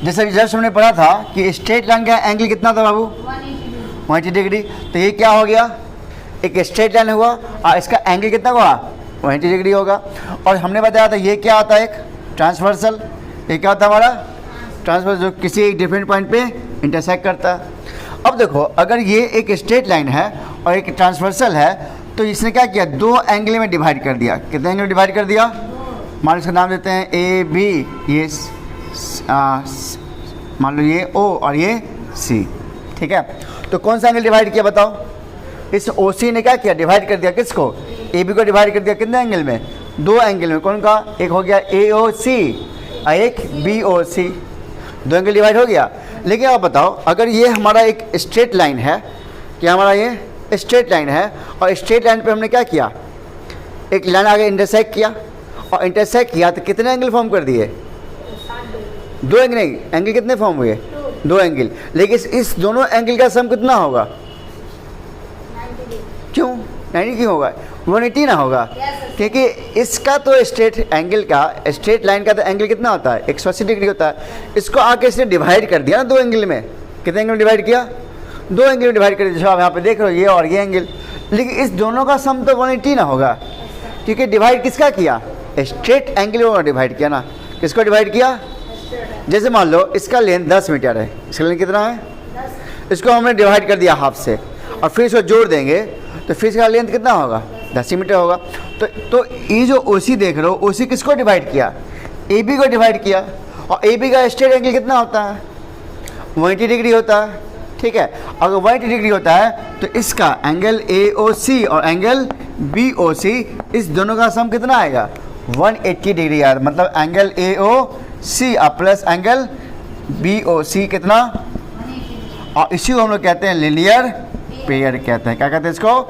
जैसे जस्ट हमने पढ़ा था कि स्ट्रेट लाइन का एंगल कितना था बाबू, 180 डिग्री। तो ये क्या हो गया, एक स्ट्रेट लाइन हुआ और इसका एंगल कितना हुआ, 180 डिग्री होगा। और हमने बताया था ये क्या आता है, एक ट्रांसवर्सल। ये क्या होता है हमारा ट्रांसवर्सल, जो किसी एक डिफरेंट पॉइंट पे इंटरसेक्ट करता है। अब देखो अगर ये एक स्ट्रेट लाइन है और एक ट्रांसवर्सल है, तो इसने क्या किया, दो एंगल में डिवाइड कर दिया। कितने एंगल में डिवाइड कर दिया, मान लो इसका नाम देते हैं ए बी, ये मान लो ये ओ और ये सी, ठीक है। तो कौन सा एंगल डिवाइड किया बताओ, इस ओ सी ने क्या किया, डिवाइड कर दिया किसको, ए बी को डिवाइड कर दिया कितने एंगल में, दो एंगल में। कौन का, एक हो गया ए ओ सी और एक बी ओ सी, दो एंगल डिवाइड हो गया। लेकिन आप बताओ अगर ये हमारा एक स्ट्रेट लाइन है, कि हमारा ये स्ट्रेट लाइन है और स्ट्रेट लाइन पे हमने क्या किया, एक लाइन आगे इंटरसेक्ट किया और इंटरसेक्ट किया तो कितने एंगल फॉर्म कर दिए, दो एंगल। नहीं, एंगल कितने फॉर्म हुए, दो एंगल। लेकिन इस दोनों एंगल का सम कितना होगा, क्यों 90 क्यों होगा, 180 ना होगा, क्योंकि इसका तो स्ट्रेट एंगल का, स्ट्रेट लाइन का तो एंगल कितना होता है, 180 डिग्री होता है। इसको आके इसने डिवाइड कर दिया ना दो एंगल में, कितने एंगल डिवाइड किया, दो एंगल में डिवाइड कर दिया। आप यहाँ पे देख रहे हो ये और ये एंगल, लेकिन इस दोनों का सम तो 180 ना होगा, क्योंकि डिवाइड किसका किया, स्ट्रेट एंगल को डिवाइड किया ना। किसको डिवाइड किया, जैसे मान लो इसका लेंथ 10 मीटर है, इसका लेंथ कितना है, इसको हमने डिवाइड कर दिया हाफ से और फिर इसको जोड़ देंगे तो फिर इसका लेंथ कितना होगा, 10 मीटर होगा। तो ये जो ओसी देख रहे हो, ओसी किसको डिवाइड किया, ए बी को डिवाइड किया। और ए बी का स्ट्रेट एंगल कितना होता है, 180 डिग्री होता है, ठीक है। अगर 180 डिग्री होता है तो इसका एंगल ए ओ सी और एंगल बी ओ सी, इस दोनों का सम कितना आएगा, 180 डिग्री यार। मतलब angle a o c plus angle b o c कितना, और इसी को हम लोग कहते हैं लीनियर पेयर कहते हैं। क्या कहते हैं इसको,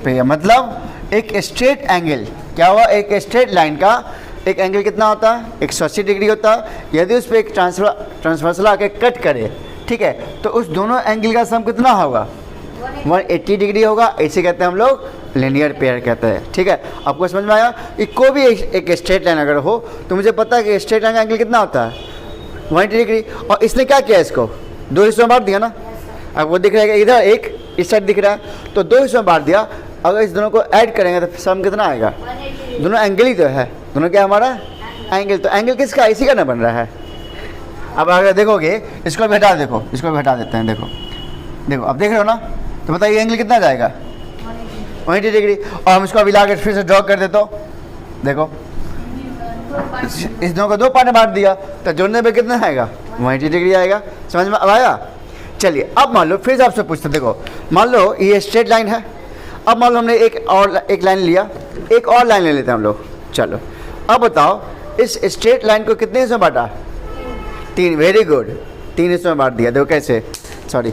पेयर। मतलब एक स्ट्रेट एंगल क्या हुआ, एक स्ट्रेट लाइन का एक एंगल कितना होता है, 180 डिग्री होता है। यदि उस पर एक ट्रांसवर्सल आके कट करे, ठीक है, तो उस दोनों एंगल का सम कितना होगा, 180 डिग्री होगा। इसे कहते हैं हम लोग लीनियर पेयर कहते हैं, ठीक है। आपको समझ में आया, कि कोई भी एक स्ट्रेट लाइन अगर हो तो मुझे पता है कि स्ट्रेट लाइन का एंगल कितना होता है, 180 डिग्री। और इसने क्या किया, इसको दो हिस्सों में बांट दिया ना। अब वो दिख रहा है इधर एक, इस साइड दिख रहा है, तो दो हिस्सों में बांट दिया। अगर इस दोनों को ऐड करेंगे तो सम कितना आएगा, दोनों एंगल ही तो है, दोनों क्या हमारा एंगल। तो एंगल किसका, इसी का ना बन रहा है। अब अगर देखोगे, इसको भी हटा, देखो इसको भी हटा देते हैं, देखो देखो अब देख रहे हो ना, तो बताइए एंगल कितना जाएगा, 180 डिग्री। और हम इसको अभी ला के फिर से ड्रॉ कर देते हो, देखो इस दोनों को दो पार्ट में बांट दिया तो जोड़ने पे कितना आएगा, 180 डिग्री आएगा। समझ में अब आया। चलिए अब मान लो फिर से आपसे पूछते, देखो मान लो ये स्ट्रेट लाइन है। अब मान लो हमने एक लाइन लिया, एक और लाइन ले लेते हैं हम लोग। चलो अब बताओ इस स्ट्रेट लाइन को कितने हिस्सों में बांटा, 3। वेरी गुड, 3 हिस्सों में बांट दिया। देखो कैसे, सॉरी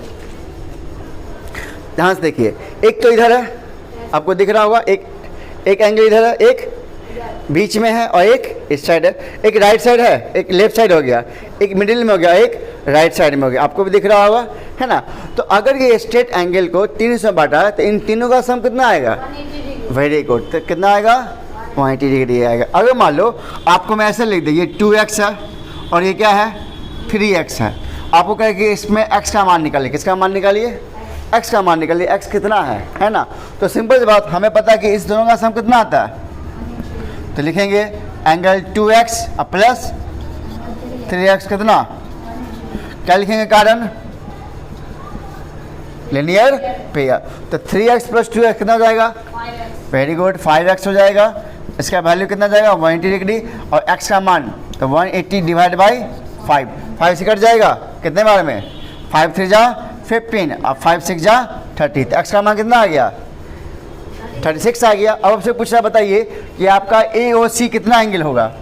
ध्यान से देखिए, एक तो इधर है, आपको दिख रहा होगा, एक एंगल इधर है, एक बीच में है और एक इस साइड है। एक राइट साइड है, एक लेफ्ट साइड हो गया, एक मिडिल में हो गया, एक राइट साइड में हो गया। आपको भी दिख रहा होगा, है ना। तो अगर ये स्ट्रेट एंगल को 3 हिस्सों में बांटा है तो इन तीनों का सम कितना आएगा, वेरी गुड, तो कितना आएगा, 180 डिग्री आएगा। अगर मान लो आपको मैं ऐसे लिख दूँ, ये 2x है और ये क्या है, 3x है। आपको कहे कि इसमें x का मान निकालिए, किसका मान निकालिए, x का मान निकालिए, x कितना है ना। तो सिंपल सी बात, हमें पता है कि इस दोनों का सम कितना आता है, तो लिखेंगे एंगल 2x प्लस 3x कितना, क्या लिखेंगे, कारण लीनियर पेयर। तो 3x प्लस 2x कितना हो जाएगा, वेरी गुड, 5x हो जाएगा। इसका वैल्यू कितना जाएगा, 180 डिग्री। और x का मान तो 180 डिवाइड बाई 5, 5 से कट जाएगा कितने बार में, 5 3 जा 15 और 5 6 जा 30। तो x का मान कितना आ गया, 36 आ गया। अब आपसे पूछना, बताइए कि आपका AOC कितना एंगल होगा,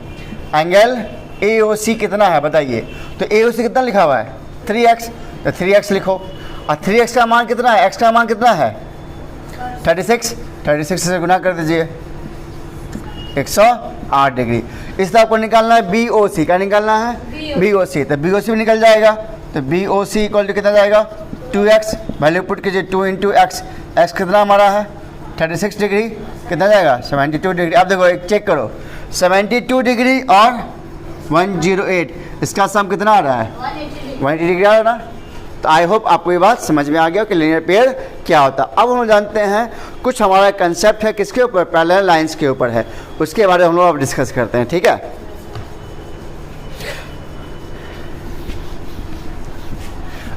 एंगल AOC कितना है बताइए। तो AOC कितना लिखा हुआ है, 3x, तो 3x लिखो। और 3x का मान कितना है, x का मान कितना है 36 से गुना कर दीजिए, 108 डिग्री। इससे आपको निकालना है BOC, क्या निकालना है, BOC। तो BOC भी निकल जाएगा। तो BOC इक्वल टू कितना जाएगा, 2x, वैल्यू पुट कीजिए, 2 इंटू एक्स, एक्स कितना हमारा है 36 डिग्री, कितना जाएगा 72 डिग्री। अब देखो एक चेक करो, 72 डिग्री और 108, इसका सम कितना आ रहा है 180 डिग्री आ रहा है ना। तो आई होप आपको ये बात समझ में आ गया कि लीनियर पेयर क्या होता है। अब हम जानते हैं कुछ हमारा कंसेप्ट है किसके ऊपर, पैरेलल लाइंस के ऊपर है, उसके बारे में हम लोग अब डिस्कस करते हैं, ठीक है।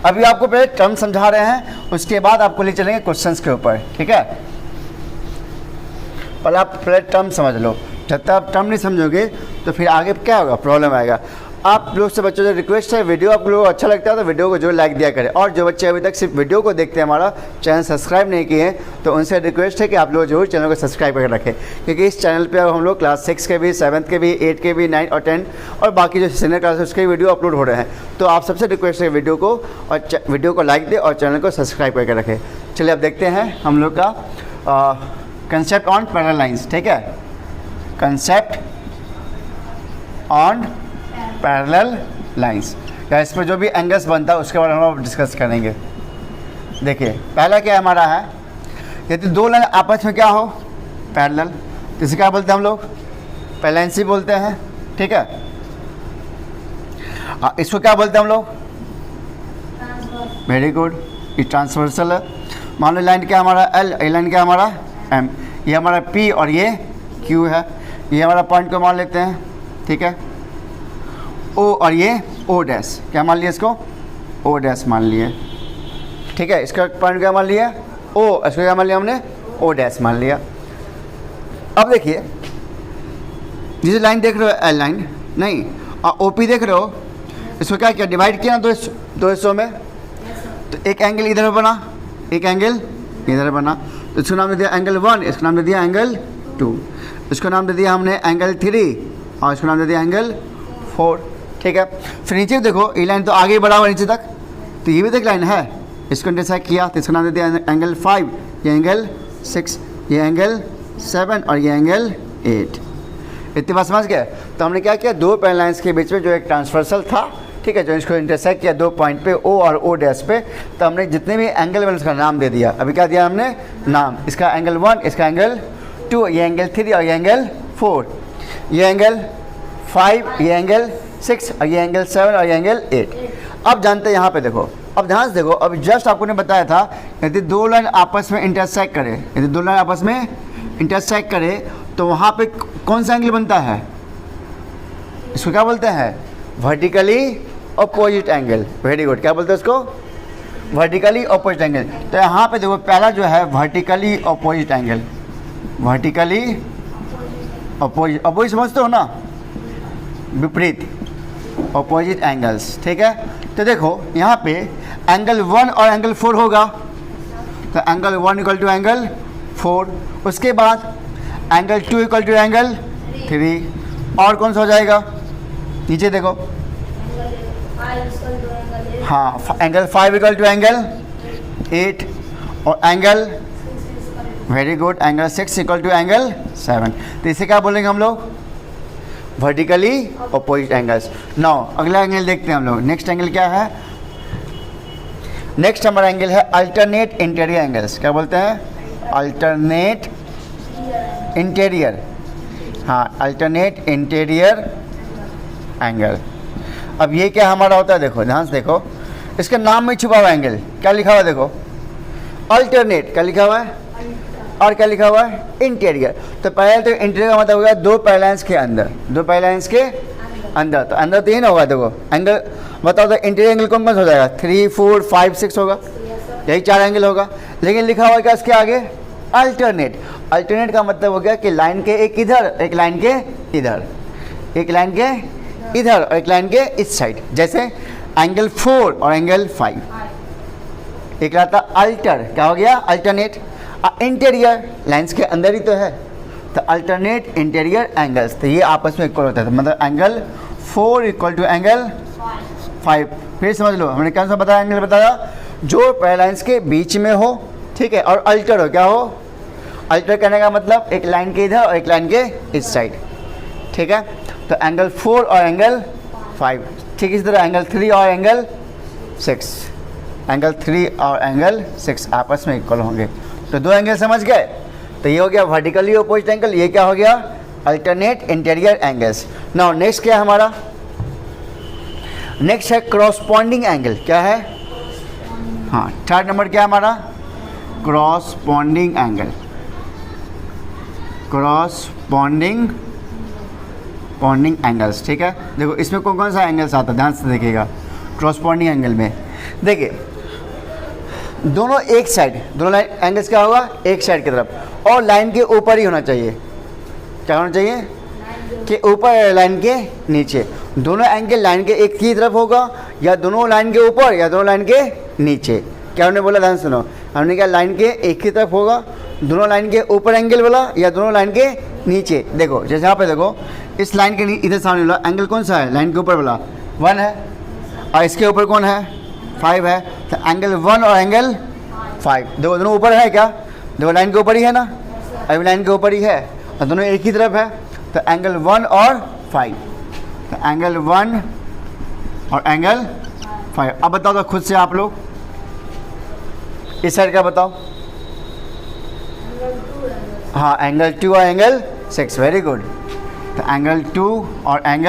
अभी आपको पहले टर्म समझा रहे हैं, उसके बाद आपको ले चलेंगे क्वेश्चंस के ऊपर, ठीक है। पहले आप पहले टर्म समझ लो, जब तक आप टर्म नहीं समझोगे तो फिर आगे क्या होगा, प्रॉब्लम आएगा। आप लोग से बच्चों से रिक्वेस्ट है, वीडियो आप लोगों को अच्छा लगता है तो वीडियो को जो लाइक दिया करें, और जो बच्चे अभी तक सिर्फ वीडियो को देखते हैं, हमारा चैनल सब्सक्राइब नहीं किए हैं, तो उनसे रिक्वेस्ट है कि आप लोग जरूर चैनल को सब्सक्राइब करके रखें, क्योंकि इस चैनल पे अब हम लोग क्लास 6 के भी, 7th के भी, 8 के भी, 9 और 10 और बाकी जो सीनियर क्लास है उसके वीडियो अपलोड हो रहे हैं। तो आप सबसे रिक्वेस्ट है वीडियो को और वीडियो को लाइक दें और चैनल को सब्सक्राइब करके रखें। चलिए अब देखते हैं हम लोग का कंसेप्ट ऑन पैरेलल लाइंस, ठीक है। कंसेप्ट ऑन पैरेलल लाइंस, या इस पर जो भी एंगल्स बनता है उसके बारे में हम डिस्कस करेंगे। देखिए पहला क्या हमारा है, यदि दो लाइन आपस में क्या हो पैरेलल, तो इसे क्या बोलते हैं हम लोग, पैरेलल बोलते हैं, ठीक है। इसको क्या बोलते हैं हम लोग, वेरी गुड, ये ट्रांसवर्सल है। मान लो लाइन क्या हमारा एल, ये लाइन क्या हमारा एम, ये हमारा पी और ये क्यू है। ये हमारा पॉइंट को मान लेते हैं, ठीक है, ओ और ये ओ डैश, क्या मान लिया इसको, ओ डैश मान लिए, ठीक है। इसका पॉइंट क्या मान लिया ओ, इसको क्या मान लिया हमने, ओ डैश मान लिया। अब देखिए जिसे लाइन देख रहे हो एल लाइन नहीं, और ओ पी देख रहे हो, इसको क्या किया, डिवाइड किया ना दो हिस्सों में, तो एक एंगल इधर बना, एक एंगल इधर बना, तो इसको नाम दे दिया एंगल 1, इसको नाम दे दिया एंगल 2, इसको नाम दे दिया हमने एंगल 3 और इसको नाम दे दिया एंगल 4, ठीक है। फिर नीचे देखो ये लाइन तो आगे बढ़ा हुआ नीचे तक, तो ये भी तो एक लाइन है, इसको इंटरसेक्ट किया तो इसका नाम दे दिया एंगल 5, ये एंगल 6, ये एंगल 7 और ये एंगल 8। इतनी बात समझ गए। तो हमने क्या किया, दो पैरेलल लाइंस के बीच में जो एक ट्रांसवर्सल था, ठीक है, जो इसको इंटरसेक्ट किया दो पॉइंट पे ओ और ओ डैश पे, तो हमने जितने भी एंगल बने उसका नाम दे दिया। अभी क्या दिया हमने नाम, इसका एंगल 1, इसका एंगल 2, ये एंगल 3 और ये एंगल 4, ये एंगल 5, ये एंगल 6 और ये एंगल 7 और ये एंगल 8। अब जानते हैं यहाँ पे देखो, अब ध्यान से देखो, अब जस्ट आपको ने बताया था यदि दो लाइन आपस में इंटरसेक्ट करे, यदि दो लाइन आपस में इंटरसेक्ट करे तो वहाँ पे कौन सा एंगल बनता है, इसको क्या बोलते हैं, vertically opposite angle. Very good, क्या बोलते हैं उसको, वर्टिकली अपोजिट एंगल। तो यहाँ पे देखो पहला जो है vertically opposite angle, vertically opposite, opposite समझते हो ना, विपरीत, अपोजिट एंगल्स, ठीक है। तो देखो यहाँ पे एंगल 1 और एंगल 4 होगा, तो एंगल 1 इक्वल टू एंगल 4, उसके बाद एंगल 2 इक्वल टू एंगल 3, और कौन सा हो जाएगा, नीचे देखो, हाँ एंगल 5 इक्वल टू एंगल 8 और angle, very good, angle 6 equal to angle 7। तो इसे क्या बोलेंगे हम लोग, वर्टिकली अपोजिट एंगल्स। नाउ अगला एंगल देखते हैं हम लोग, नेक्स्ट एंगल क्या है, नेक्स्ट हमारा एंगल है अल्टरनेट इंटीरियर एंगल्स। क्या बोलते हैं, अल्टरनेट इंटीरियर, हाँ अल्टरनेट इंटीरियर एंगल। अब ये क्या हमारा होता है, देखो ध्यान से देखो, इसके नाम में छुपा हुआ एंगल क्या लिखा हुआ है, देखो अल्टरनेट क्या लिखा हुआ है और क्या लिखा हुआ है, इंटीरियर। तो पहले तो इंटीरियर का मतलब होगा दो पैरेलल लाइंस के अंदर, दो पैरेलल लाइंस के अंदर, तो अंदर तो ये ना होगा, देखो एंगल बताओ तो इंटीरियर एंगल कौन कौन सा हो जाएगा, 3, 4, 5, 6 होगा, यही 4 एंगल होगा। लेकिन लिखा हुआ क्या इसके आगे, अल्टरनेट। अल्टरनेट का मतलब हो गया कि लाइन के एक इधर, एक लाइन के इधर, एक लाइन के इधर और एक लाइन के इस साइड, जैसे एंगल 4 और एंगल 5, एक रहता अल्टर, क्या हो गया अल्टरनेट। इंटीरियर लाइंस के अंदर ही तो है, तो अल्टरनेट इंटीरियर एंगल्स, तो ये आपस में इक्वल होता है, मतलब एंगल 4 इक्वल टू एंगल 5। फिर समझ लो हमने कौन सा बताया, एंगल बताया जो पैरेलल लाइंस के बीच में हो, ठीक है, और अल्टर हो, क्या हो अल्टर करने का मतलब एक लाइन के इधर और एक लाइन के इस साइड, ठीक है। तो एंगल 4 और एंगल 5, ठीक इसी तरह एंगल 3 और एंगल 6, एंगल 3 और एंगल 6 आपस में इक्वल होंगे। तो दो एंगल समझ गए, तो ये हो गया वर्टिकली अपोजिट एंगल, ये क्या हो गया alternate interior angles. Now next क्या है हमारा, नेक्स्ट है क्रॉसपॉन्डिंग एंगल, क्या है? हाँ, थर्ड नंबर क्या है हमारा? Corresponding angle. क्रॉसपॉन्डिंग एंगल्स, ठीक है। देखो इसमें कौन कौन सा एंगल्स आता है, ध्यान से देखिएगा। क्रॉसपॉन्डिंग एंगल में देखिए दोनों एक साइड, दोनों लाइन एंगल्स क्या होगा? एक साइड की तरफ, और लाइन के ऊपर ही होना चाहिए। क्या होना चाहिए? कि ऊपर लाइन के नीचे। दोनों एंगल लाइन के एक की तरफ होगा, या दोनों लाइन के ऊपर या दोनों लाइन के नीचे। क्या हमने बोला, ध्यान सुनो। हमने क्या, लाइन के एक की तरफ होगा, दोनों लाइन के ऊपर एंगल बोला, या दोनों लाइन के नीचे। देखो जैसे यहाँ पे देखो, इस लाइन के इधर सामने वाला एंगल कौन सा है? लाइन के ऊपर वाला 1 है, और इसके ऊपर कौन है? 5 है। तो एंगल 1 और एंगल 5, देखो दोनों ऊपर है क्या? देखो लाइन के ऊपर ही है ना, अभी लाइन के ऊपर ही है, और दोनों एक ही तरफ है। तो एंगल 1 और 5, तो एंगल 1 और एंगल 5। अब बताओ तो खुद से आप लोग, इस साइड का बताओ। हाँ, एंगल 2 और एंगल 6, वेरी गुड। तो एंगल 2 और एंगल